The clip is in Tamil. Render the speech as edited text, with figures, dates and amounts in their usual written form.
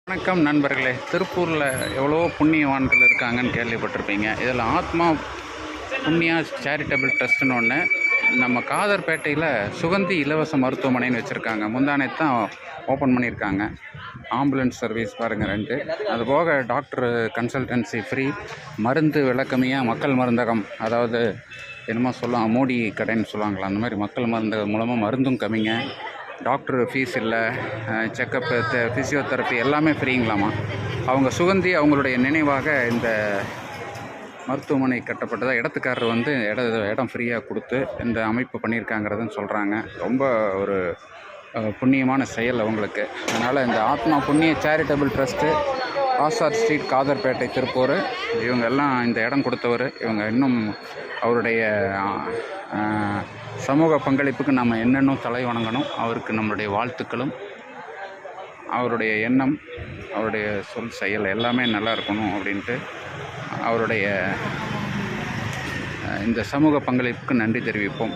வணக்கம் நண்பர்களே. திருப்பூரில் எவ்வளோ புண்ணியவான்கள் இருக்காங்கன்னு கேள்விப்பட்டிருப்பீங்க. இதில் ஆத்மா புண்ணியா சேரிட்டபிள் ட்ரஸ்ட்டுன்னு ஒன்று நம்ம காதர்பேட்டையில் சுகந்தி இலவச மருத்துவமனைன்னு வச்சுருக்காங்க. முந்தானேத்து தான் ஓப்பன் பண்ணியிருக்காங்க. ஆம்புலன்ஸ் சர்வீஸ் பாருங்கள் 2. அதுபோக டாக்டர் கன்சல்டன்சி ஃப்ரீ, மருந்து விலை கம்மியாக மக்கள் மருந்தகம், அதாவது என்னமோ சொல்லுவாங்க மூடி கடைன்னு சொல்லுவாங்களா, அந்த மாதிரி மக்கள் மருந்தகம் மூலமாக மருந்தும் கம்மிங்க. டாக்டர் ஃபீஸ் இல்லை, செக்கப்பு, ஃபிசியோதெரப்பி எல்லாமே ஃப்ரீங்களாமா. அவங்க சுகந்தி அவங்களுடைய நினைவாக இந்த மருத்துவமனை கட்டப்பட்டதாக இடத்துக்காரர் இடம் ஃப்ரீயாக கொடுத்து இந்த அமைப்பு பண்ணியிருக்காங்கிறதுன்னு சொல்கிறாங்க. ரொம்ப ஒரு புண்ணியமான செயல் அவங்களுக்கு. அதனால் இந்த Atma Punya charitable trust, Asar street, Kadarpettai, Tiruppur, இவங்க எல்லாம் இந்த இடம் கொடுத்தவர். இவங்க இன்னும் அவருடைய சமூக பங்களிப்புக்கு நம்ம என்னென்னும் தலை வணங்கணும். அவருக்கு நம்மளுடைய வாழ்த்துக்களும், அவருடைய எண்ணம், அவருடைய சொல் செயல் எல்லாமே நல்லா இருக்கணும் அப்படின்ட்டு அவருடைய இந்த சமூக பங்களிப்புக்கு நன்றி தெரிவிப்போம்.